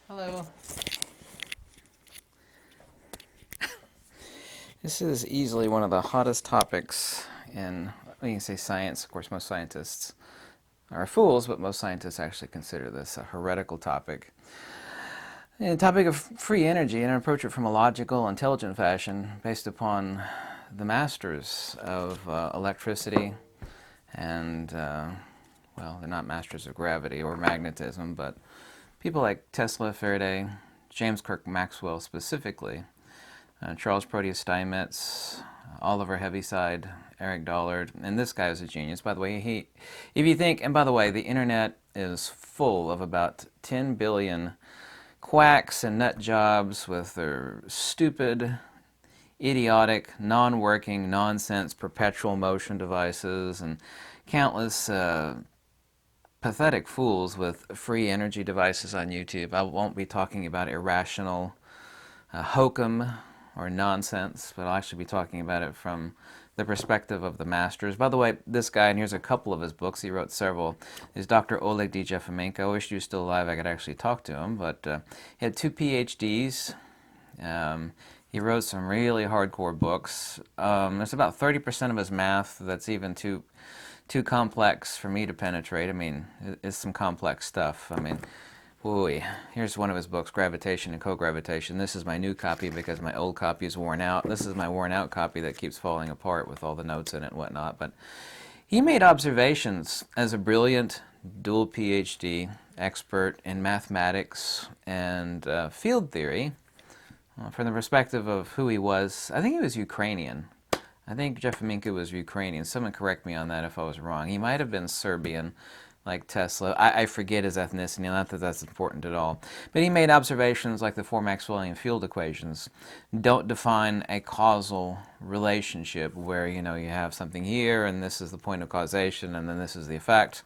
Hello. This is easily one of the hottest topics in, well, you can say science. Of course, most scientists are fools, but most scientists actually consider this a heretical topic. The topic of free energy, and approach it from a logical, intelligent fashion based upon the masters of electricity and, well, they're not masters of gravity or magnetism, but people like Tesla, Faraday, James Clerk Maxwell specifically, Charles Proteus Steinmetz, Oliver Heaviside, Eric Dollard, and this guy is a genius. By the way, if you think, and by the way, the internet is full of about 10 billion quacks and nut jobs with their stupid, idiotic, non-working, nonsense, perpetual motion devices, and countless pathetic fools with free energy devices on YouTube. I won't be talking about irrational hokum or nonsense, but I'll actually be talking about it from the perspective of the masters. By the way, this guy, and here's a couple of his books, he wrote several, is Dr. Oleg D. Jeffomenko. I wish he was still alive, I could actually talk to him, but he had 2 PhDs. He wrote some really hardcore books. There's about 30% of his math that's even too complex for me to penetrate. I mean, it's some complex stuff. I mean, boy, here's one of his books, Gravitation and Co-Gravitation. This is my new copy because my old copy is worn out. This is my worn out copy that keeps falling apart with all the notes in it and whatnot. But he made observations as a brilliant dual PhD expert in mathematics and field theory from the perspective of who he was. I think he was Ukrainian. I think Jeffomenko was Ukrainian. Someone correct me on that if I was wrong. He might have been Serbian, like Tesla. I forget his ethnicity, not that that's important at all. But he made observations like the 4 Maxwellian field equations don't define a causal relationship where, you know, you have something here and this is the point of causation and then this is the effect.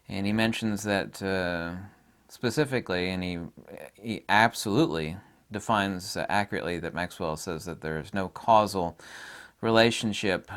And he mentions that specifically, and he absolutely defines accurately that Maxwell says that there's no causal relationship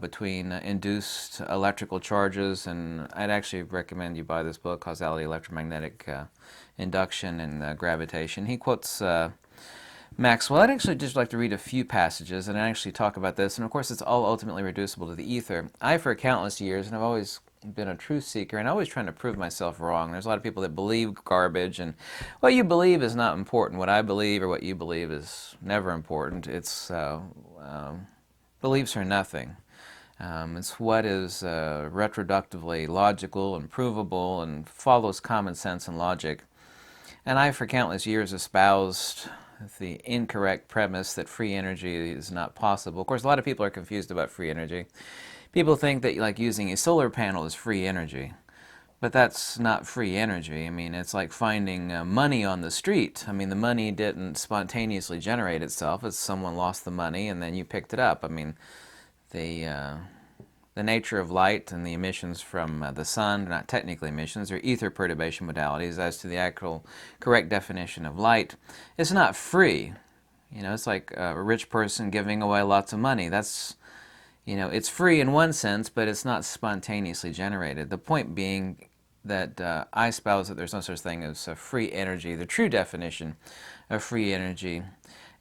between induced electrical charges, and I'd actually recommend you buy this book, Causality, Electromagnetic Induction, and Gravitation. He quotes Maxwell. I'd actually just like to read a few passages and actually talk about this, and of course it's all ultimately reducible to the ether. I, for countless years, and I've always been a truth seeker, and always trying to prove myself wrong. There's a lot of people that believe garbage, and what you believe is not important. What I believe or what you believe is never important. It's beliefs are nothing. It's what is retroductively logical and provable and follows common sense and logic. And I, for countless years, espoused the incorrect premise that free energy is not possible. Of course, a lot of people are confused about free energy. People think that, like, using a solar panel is free energy. But that's not free energy. I mean, it's like finding money on the street. I mean, the money didn't spontaneously generate itself. It's someone lost the money and then you picked it up. I mean, the nature of light and the emissions from the sun, not technically emissions, they're ether perturbation modalities as to the actual correct definition of light. It's not free. You know, it's like a rich person giving away lots of money. That's, you know, it's free in one sense, but it's not spontaneously generated. The point being that I espouse that there's no such thing as free energy, the true definition of free energy.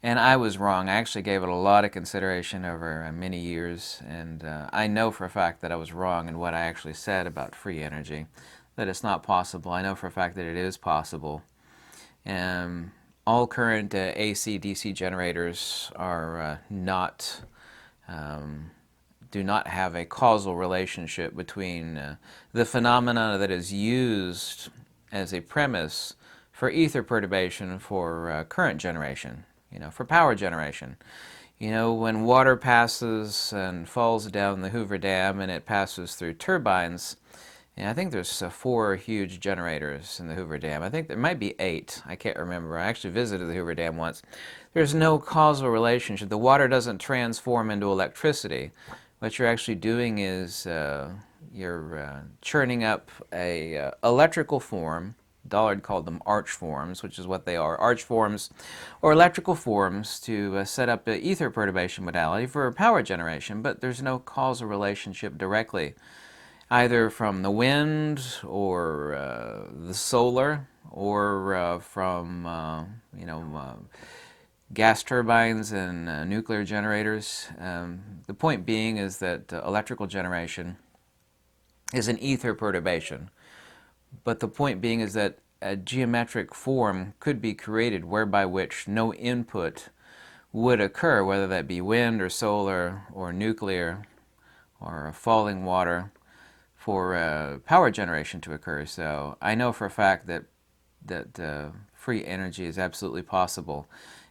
And I was wrong. I actually gave it a lot of consideration over many years, and I know for a fact that I was wrong in what I actually said about free energy, that it's not possible. I know for a fact that it is possible. All current AC/DC generators are do not have a causal relationship between the phenomena that is used as a premise for ether perturbation for current generation, you know, for power generation. You know, when water passes and falls down the Hoover Dam and it passes through turbines, and I think there's 4 huge generators in the Hoover Dam. I think there might be 8. I can't remember. I actually visited the Hoover Dam once. There's no causal relationship. The water doesn't transform into electricity. What you're actually doing is you're churning up a electrical form. Dollard called them arch forms, which is what they are, arch forms or electrical forms to set up the ether perturbation modality for power generation, but there's no causal relationship directly. either from the wind or the solar or from gas turbines and nuclear generators. The point being is that electrical generation is an ether perturbation. But the point being is that a geometric form could be created whereby which no input would occur, whether that be wind or solar or nuclear or falling water, for power generation to occur. So I know for a fact that free energy is absolutely possible.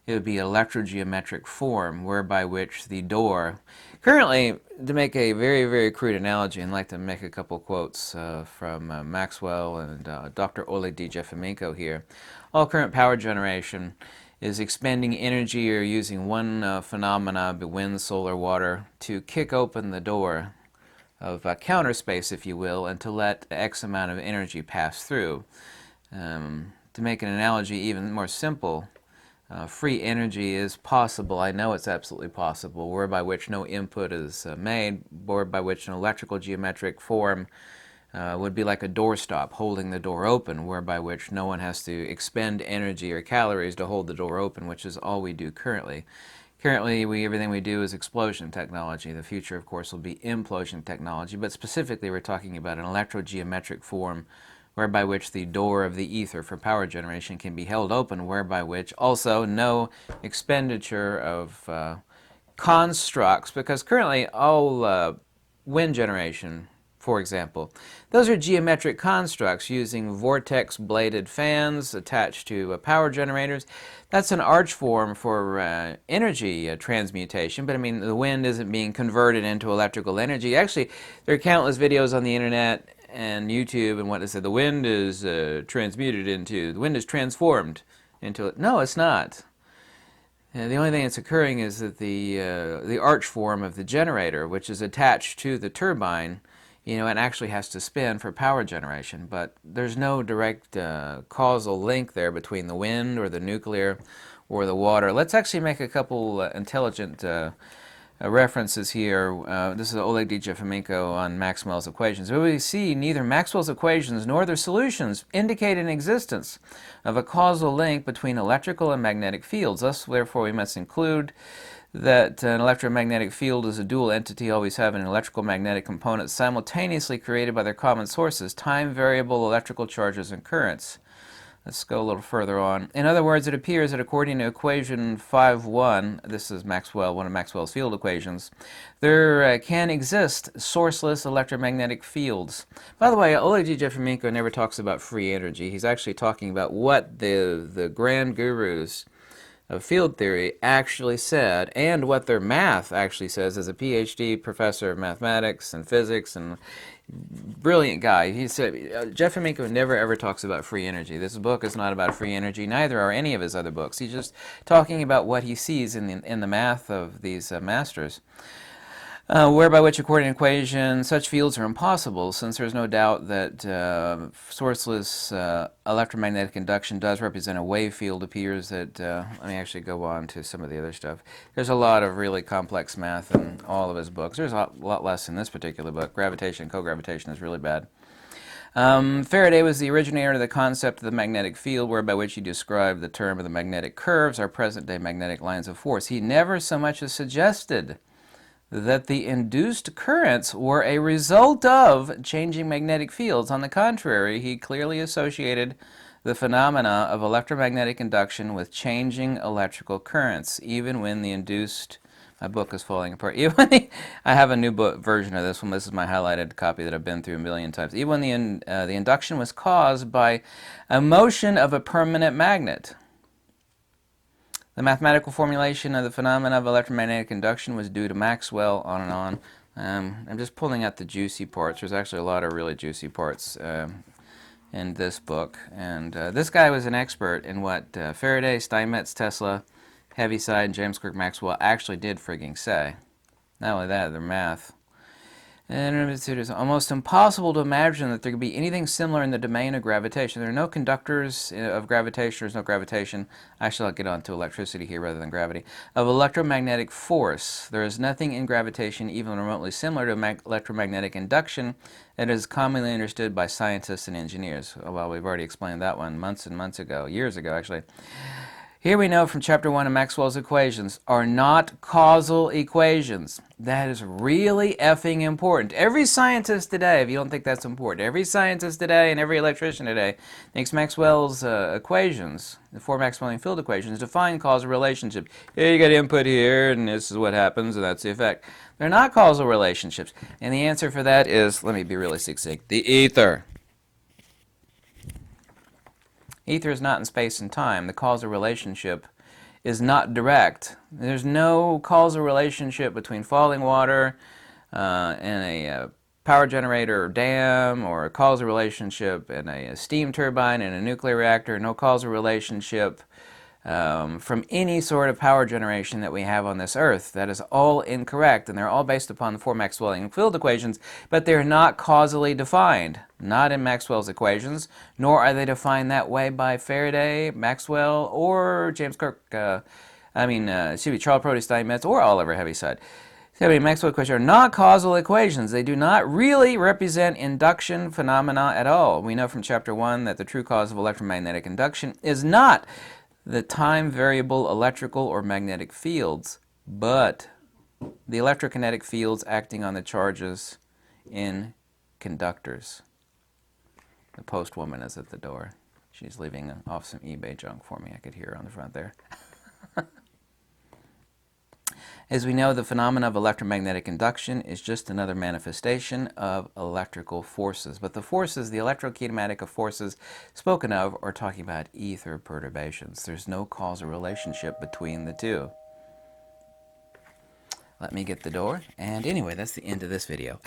It would be electrogeometric form whereby which the door, currently, to make a very, very crude analogy, and I'd like to make a couple quotes from Maxwell and Dr. Oleg Djefimenko here, all current power generation is expending energy or using one phenomena, the wind, solar, water, to kick open the door of counter space, if you will, and to let X amount of energy pass through. To make an analogy even more simple, free energy is possible. I know it's absolutely possible, whereby which no input is made, whereby which an electrical geometric form would be like a doorstop holding the door open, whereby which no one has to expend energy or calories to hold the door open, which is all we do currently. Currently, everything we do is explosion technology. The future, of course, will be implosion technology, but specifically we're talking about an electrogeometric form whereby which the door of the ether for power generation can be held open, whereby which also no expenditure of constructs, because currently all wind generation, for example, those are geometric constructs using vortex-bladed fans attached to power generators. That's an arch form for energy transmutation, but I mean, the wind isn't being converted into electrical energy. Actually, there are countless videos on the internet and YouTube and what they say, the wind is transmuted into, the wind is transformed into it. No, it's not. The only thing that's occurring is that the arch form of the generator, which is attached to the turbine, and actually has to spin for power generation. But there's no direct causal link there between the wind or the nuclear or the water. Let's actually make a couple intelligent references here. This is Oleg Djefimenko on Maxwell's equations. We see neither Maxwell's equations nor their solutions indicate an existence of a causal link between electrical and magnetic fields. Thus, therefore, we must include that an electromagnetic field is a dual entity, always having an electrical magnetic component simultaneously created by their common sources, time variable electrical charges and currents. Let's go a little further on. In other words, it appears that according to equation 5.1, this is Maxwell, one of Maxwell's field equations, there can exist sourceless electromagnetic fields. By the way, Oleg Djefimenko never talks about free energy. He's actually talking about what the grand gurus of field theory actually said, and what their math actually says, as a PhD professor of mathematics and physics and brilliant guy. He said Djefimenko never ever talks about free energy. This book is not about free energy, neither are any of his other books. He's just talking about what he sees in the math of these masters. Whereby which, according to equation, such fields are impossible, since there's no doubt that sourceless electromagnetic induction does represent a wave field. Appears that, let me actually go on to some of the other stuff. There's a lot of really complex math in all of his books. There's a lot less in this particular book. Gravitation, co-gravitation is really bad. Faraday was the originator of the concept of the magnetic field, whereby which he described the term of the magnetic curves, our present-day magnetic lines of force. He never so much as suggested that the induced currents were a result of changing magnetic fields. On the contrary, he clearly associated the phenomena of electromagnetic induction with changing electrical currents, even when the induced... My book is falling apart. I have a new book version of this one. This is my highlighted copy that I've been through a million times. Even when the induction was caused by a motion of a permanent magnet. The mathematical formulation of the phenomena of electromagnetic induction was due to Maxwell, on and on. I'm just pulling out the juicy parts. There's actually a lot of really juicy parts in this book. And this guy was an expert in what Faraday, Steinmetz, Tesla, Heaviside, and James Clerk Maxwell actually did frigging say. Not only that, their math. And it is almost impossible to imagine that there could be anything similar in the domain of gravitation. There are no conductors of gravitation. There's no gravitation. Actually, I'll get on to electricity here rather than gravity. Of electromagnetic force. There is nothing in gravitation even remotely similar to electromagnetic induction that is commonly understood by scientists and engineers. Well, we've already explained that one months and months ago, years ago actually. Here we know from Chapter 1 of Maxwell's equations are not causal equations. That is really effing important. Every scientist today, if you don't think that's important, every scientist today and every electrician today thinks Maxwell's equations, the four Maxwellian field equations, define causal relationship. Yeah, you got input here, and this is what happens, and that's the effect. They're not causal relationships. And the answer for that is, let me be really succinct, the ether. Ether is not in space and time. The causal relationship is not direct. There's no causal relationship between falling water and a power generator or dam, or a causal relationship in a steam turbine and a nuclear reactor. No causal relationship from any sort of power generation that we have on this earth. That is all incorrect, and they're all based upon the four Maxwellian field equations, but they're not causally defined. Not in Maxwell's equations, nor are they defined that way by Faraday, Maxwell, or James Clerk, Charles Prote, Steinmetz, or Oliver Heaviside. Maxwell equations are not causal equations. They do not really represent induction phenomena at all. We know from Chapter 1 that the true cause of electromagnetic induction is not the time variable electrical or magnetic fields, but the electrokinetic fields acting on the charges in conductors. The postwoman is at the door. She's leaving off some eBay junk for me. I could hear her on the front there. As we know, the phenomena of electromagnetic induction is just another manifestation of electrical forces. But the forces, the electrokinetic of forces spoken of, are talking about ether perturbations. There's no causal relationship between the two. Let me get the door. And anyway, that's the end of this video.